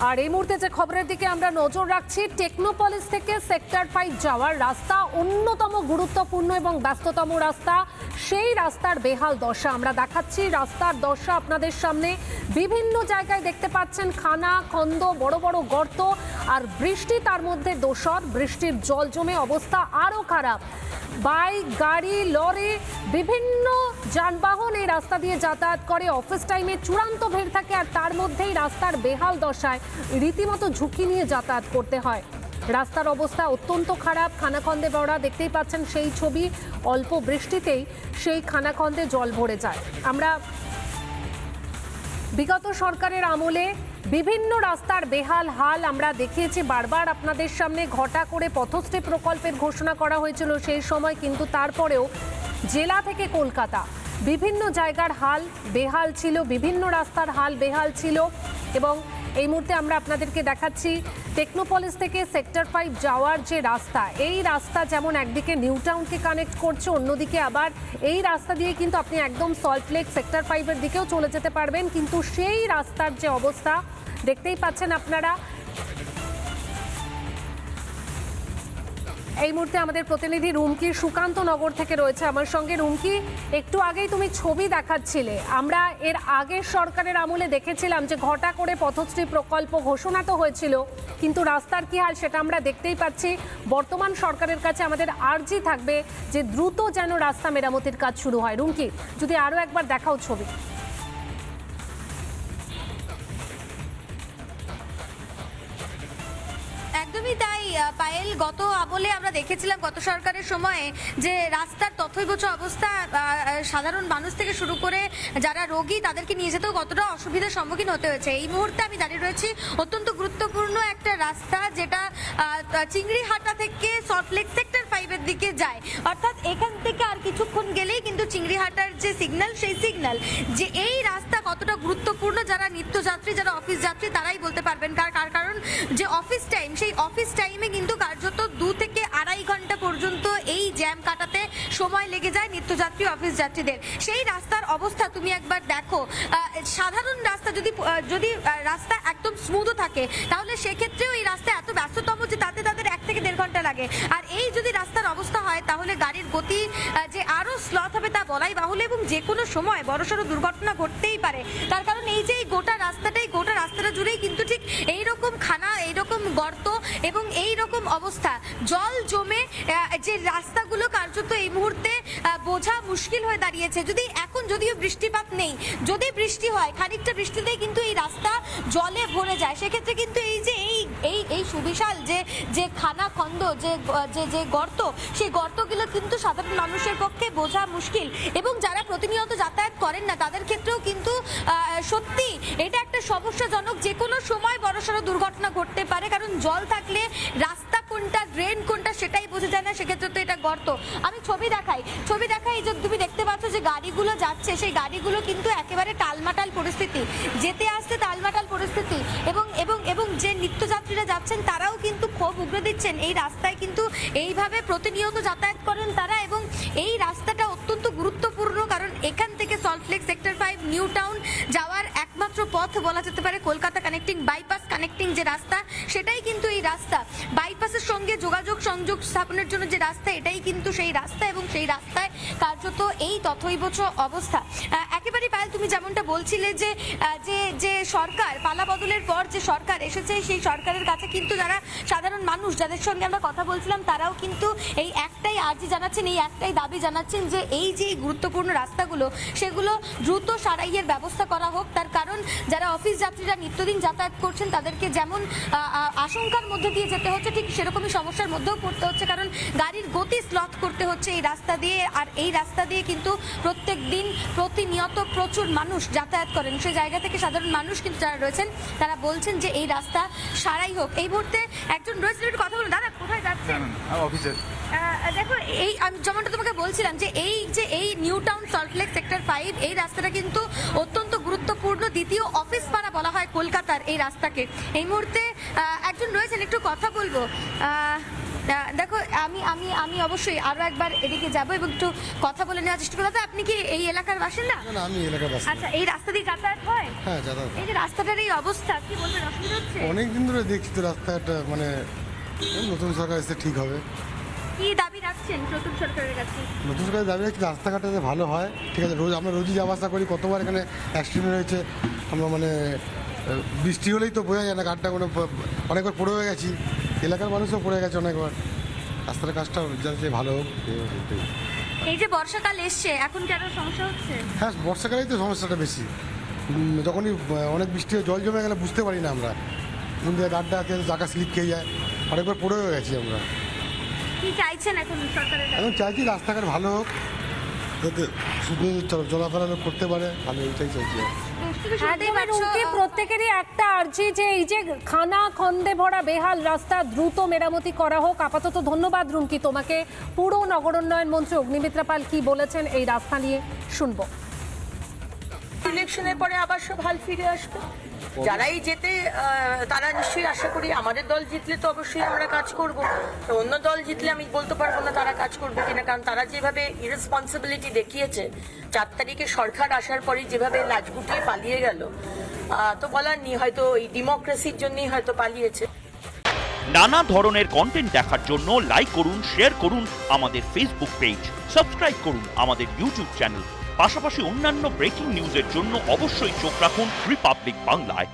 আর এই মুহূর্তে যে খবরের দিকে আমরা নজর রাখছি, টেকনোপলিস থেকে সেক্টর 5 যাওয়ার রাস্তা অন্যতম গুরুত্বপূর্ণ এবং ব্যস্ততম রাস্তা। সেই রাস্তার বেহাল দশা আমরা দেখাচ্ছি। রাস্তার দশা আপনাদের সামনে, বিভিন্ন জায়গায় দেখতে পাচ্ছেন খানা খন্দ, বড় বড় গর্ত, আর বৃষ্টি তার মধ্যে দোসর। বৃষ্টির জল জমে অবস্থা আরও খারাপ। বাইক, গাড়ি, লরি, বিভিন্ন যানবাহন এই রাস্তা দিয়ে যাতায়াত করে। অফিস টাইমে চূড়ান্ত ভিড় থাকে, আর তার মধ্যেই রাস্তার বেহাল দশায় রীতিমতো ঝুঁকি নিয়ে যাতায়াত করতে হয়। রাস্তার অবস্থা অত্যন্ত খারাপ। খানাখন্দে ভরা, দেখতেই পাচ্ছেন সেই ছবি। অল্প বৃষ্টিতেই সেই খানাখন্দে জল ভরে যায়। আমরা বিগত সরকারের আমলে বিভিন্ন রাস্তার বেহাল হাল আমরা দেখিয়েছি বারবার আপনাদের সামনে। ঘটা করে পথশ্রী প্রকল্পের ঘোষণা করা হয়েছিল সেই সময়, কিন্তু তারপরেও জেলা থেকে কলকাতা বিভিন্ন জায়গার হাল বেহাল ছিল, বিভিন্ন রাস্তার হাল বেহাল ছিল। এবং এই মুহূর্তে আমরা আপনাদেরকে দেখাচ্ছি টেকনোপলিস থেকে সেক্টর 5 যাওয়ার যে রাস্তা, এই রাস্তা যেমন একদিকে নিউ টাউনকে কানেক্ট করছে, অন্যদিকে আবার এই রাস্তা দিয়ে কিন্তু আপনি একদম সল্টলেক সেক্টর 5-এর দিকেও চলে যেতে পারবেন। কিন্তু সেই রাস্তার যে অবস্থা দেখতেই পাচ্ছেন আপনারা। এই মুহূর্তে আমাদের প্রতিনিধি রুমকি সুকান্ত নগর থেকে রয়েছে আমার সঙ্গে। রুমকি, একটু আগেই তুমি ছবি দেখাচ্ছিলে। আমরা এর আগের সরকারের আমলে দেখেছিলাম যে ঘটা করে পথশ্রী প্রকল্প ঘোষণা তো হয়েছিল, কিন্তু রাস্তার কি হাল সেটা আমরা দেখতেই পাচ্ছি। বর্তমান সরকারের কাছে আমাদের আর্জি থাকবে যে দ্রুত যেন রাস্তা মেরামতির কাজ শুরু হয়। রুমকি, যদি আরও একবার দেখাও ছবি। একদমই তাই পায়েল, গত আমলে আমরা দেখেছিলাম গত সরকারের সময়ে যে রাস্তার তথৈবচ অবস্থা, সাধারণ মানুষ থেকে শুরু করে যারা রোগী তাদেরকে নিয়ে যেতেও কতটা অসুবিধার সম্মুখীন হতে হয়েছে। এই মুহূর্তে আমি দাঁড়িয়ে রয়েছি অত্যন্ত গুরুত্বপূর্ণ একটা রাস্তা, যেটা চিংড়িহাটা থেকে সল্টলেক সেক্টর 5-এর দিকে যায়। অর্থাৎ এখান থেকে আর কিছুক্ষণ গেলেই কিন্তু চিংড়িহাটার যে সিগন্যাল, সেই সিগন্যাল যে এই রাস্তা কতটা গুরুত্বপূর্ণ যারা নিত্যযাত্রী, যারা অফিস যাত্রী তারাই বলতে পারবেন। কারণ যে অফিস টাইম, সেই অফিস টাইমে কিন্তু কার্যত 2 থেকে আড়াই ঘন্টা পর্যন্ত এই জ্যাম কাটাতে সময় লেগে যায় নিত্যযাত্রী অফিস যাত্রীদের। সেই রাস্তার অবস্থা তুমি একবার দেখো। সাধারণ রাস্তা যদি রাস্তা একদম স্মুথও থাকে, তাহলে সেক্ষেত্রেও এই রাস্তা এত ব্যস্ততম যে তাতে তাদের 1 থেকে 1.5 ঘন্টা লাগে। আর এই যদি রাস্তার অবস্থা হয়, তাহলে গাড়ির গতি যে আরো স্লথ হবে তা বলাই বাহুল্য, এবং যে কোনো সময় বড়সড় দুর্ঘটনা ঘটতেই পারে। তার কারণ এই যে গোটা রাস্তাটা জুড়েই কিন্তু ঠিক এইরকম খানা, এইরকম গর্ত এবং এই রকম অবস্থা, জল জমে যে রাস্তাগুলো কার্যত এই মুহূর্তে বোঝা মুশকিল হয়ে দাঁড়িয়েছে। যদিও বৃষ্টিপাত নেই, যদি বৃষ্টি হয় খানিকটা বৃষ্টিতেই কিন্তু এই রাস্তা জলে ভরে যায়। সেক্ষেত্রে কিন্তু এই যে এই সুবিশাল যে খানা খন্দ, যে গর্ত, সেই গর্তগুলো কিন্তু সাধারণ মানুষের পক্ষে বোঝা মুশকিল, এবং যারা প্রতিনিয়ত যাতায়াত করেন না তাদের ক্ষেত্রেও কিন্তু সত্যি এটা একটা সমস্যাজনক। যে কোনো সময় বড়সড় দুর্ঘটনা ঘটতে পারে, কারণ জল থাকলে রাস্তা কোনটা, ড্রেন কোনটা সেটাই বোঝা যায় না। সেক্ষেত্রে তো এটা গর্ত। আমি ছবি দেখাই, যে তুমি দেখতে পাচ্ছ যে গাড়িগুলো যাচ্ছে, সেই গাড়িগুলো কিন্তু একেবারে টালমাটাল পরিস্থিতি, যেতে আসতে টালমাটাল পরিস্থিতি, এবং যে নিত্যযাত্রীরা যাচ্ছেন তারাও কিন্তু ক্ষোভ উগরে দিচ্ছেন। এই রাস্তায় কিন্তু এইভাবে প্রতিনিয়ত যাতায়াত করেন তারা, এবং এই রাস্তাটা অত্যন্ত গুরুত্বপূর্ণ, কারণ এখান থেকে সল্টলেক সেক্টর 5 নিউ টাউন যাওয়ার একমাত্র পথ বলা যেতে পারে কলকাতা কানেক্টিং, বাইপাস কানেক্টিং যে রাস্তা, সেটাই কিন্তু এই রাস্তা। বাইপাসের সঙ্গে সংযোগ স্থাপনের জন্য যে রাস্তা, এটাই কিন্তু সেই রাস্তা, এবং সেই রাস্তায় কার্যত এই তথৈবচ অবস্থা। একেবারে পায়েল, তুমি যেমনটা বলছিলে যে সরকার পালা বদলের পর যে সরকার এসেছে, সেই সরকারের কাছে কিন্তু যারা সাধারণ মানুষ, যাদের সঙ্গে আমরা কথা বলছিলাম, তারাও কিন্তু এই একটাই আর্জি জানাচ্ছেন, এই একটাই দাবি জানাচ্ছেন যে এই যে গুরুত্বপূর্ণ রাস্তাগুলো, সেগুলো দ্রুত সারাইয়ের ব্যবস্থা করা হোক। তার কারণ যারা অফিস যাত্রীরা নিত্যদিন যাতায়াত করছেন তাদেরকে যেমন আশঙ্কার মধ্যে দিয়ে যেতে হচ্ছে, ঠিক সেরকমই সমস্যার মধ্যেও পড়তে হচ্ছে, কারণ গাড়ির গতি স্লথ করতে হচ্ছে এই রাস্তা দিয়ে। আর এই রাস্তা দিয়ে কিন্তু প্রত্যেক দিন প্রতিনিয়ত প্রচুর মানুষ যাতায়াত করেন। সেই জায়গা থেকে সাধারণ মানুষ কিন্তু যারা রয়েছেন তারা বলছেন যে এই রাস্তা সারাই হোক। এই মুহূর্তে একজন রয়েছেন, একটু কথা বলুন। দাদা, কোথায় যাচ্ছেন? অফিসে। দেখো, আমি যেমনটা তোমাকে বলছিলাম যে এই নিউ টাউন সল্টলেক সেক্টর 5 এই রাস্তাটা কিন্তু অত্যন্ত গুরুত্বপূর্ণ। দ্বিতীয় অফিস পাড়া বলা হয় কলকাতার এই রাস্তাকে। এই মুহূর্তে একজন রয়েছেন, একটু কথা বলবো। দেখো আমি আমি আমি অবশ্যই আরো একবার এদিকে যাব এবং একটু কথা বলে নেওয়ার চেষ্টা করবো। দাদা, আপনি কি এই এলাকার বাসিন্দা? না, আমি এলাকার বাসিন্দা। আচ্ছা, এই রাস্তা দিয়ে যাতায়াত হয়? হ্যাঁ, যাতায়াত। এই যে রাস্তাটার এই অবস্থা, কি বলবেন, অসুবিধা হচ্ছে? অনেকদিন ধরে দেখছি তো রাস্তাটা, মানে নতুন সরকার এসে ঠিক হবে। কি দাবি রাখছেন নতুন সরকারের কাছে? নতুন সরকার দাবি রাখছি রাস্তাঘাটে যাতে ভালো হয়, ঠিক আছে। আমরা রোজই যাওয়া আসা করি, কতবার এখানে অ্যাক্সিডেন্ট হয়েছে। আমরা মানে বৃষ্টি হলেই তো বোঝা যায় না, গাড়িটা কোনো অনেকবার পড়ে হয়ে গেছি, এলাকার মানুষও পড়ে গেছে অনেকবার। রাস্তার কাজটা যাতে ভালো হোক। এই যে বর্ষাকাল এসছে, এখন কি আরো সমস্যা হচ্ছে? হ্যাঁ, বর্ষাকালেই তো সমস্যাটা বেশি। যখনই অনেক বৃষ্টি হয়ে জল জমে গেলে বুঝতে পারি না আমরা, কোন দিকে গাড়িটা চাকা স্লিপ খেয়ে যায়, অনেকবার পড়ে হয়ে গেছি আমরা। কি চাইছেন এখন সরকারের কাছে? এখন চাইছি রাস্তাঘাট ভালো হোক, যাতে শুধু চলাফেরা লোক করতে পারে, ভালো, এইটাই চাইছি। একদমই রুমকি, প্রত্যেকেরই একটা আর্জি যে এই যে খানা খন্দে ভরা বেহাল রাস্তা দ্রুত মেরামতি করা হোক। আপাতত ধন্যবাদ রুমকি তোমাকে। পুর নগরোন্নয়ন মন্ত্রী অগ্নিমিত্রা পাল কি বলেছেন এই রাস্তা নিয়ে শুনবো। ইলেকশনের পরে আবার সব হাল ফিরে আসবে। যারাই যেতে তারা নিশ্চয়ই আশা করি, আমাদের দল জিতলে তো অবশ্যই আমরা কাজ করব, তো অন্য দল জিতলে আমি বলতে পারবো না তারা কাজ করবে কিনা, কারণ তারা যেভাবে ইরেসপন্সিবিলিটি দেখিয়েছে 4 তারিখে সরকার আসার পরে, যেভাবে লাজ গুটিয়ে পালিয়ে গেল, তো বলার নেই, হয়তো এই ডেমোক্রেসির জন্যই হয়তো পালিয়েছে। নানা ধরনের কন্টেন্ট দেখার জন্য লাইক করুন, শেয়ার করুন আমাদের ফেসবুক পেজ, সাবস্ক্রাইব করুন আমাদের ইউটিউব চ্যানেল। পাশাপাশি অন্যান্য ব্রেকিং নিউজের জন্য অবশ্যই চোখ রাখুন রিপাবলিক বাংলায়।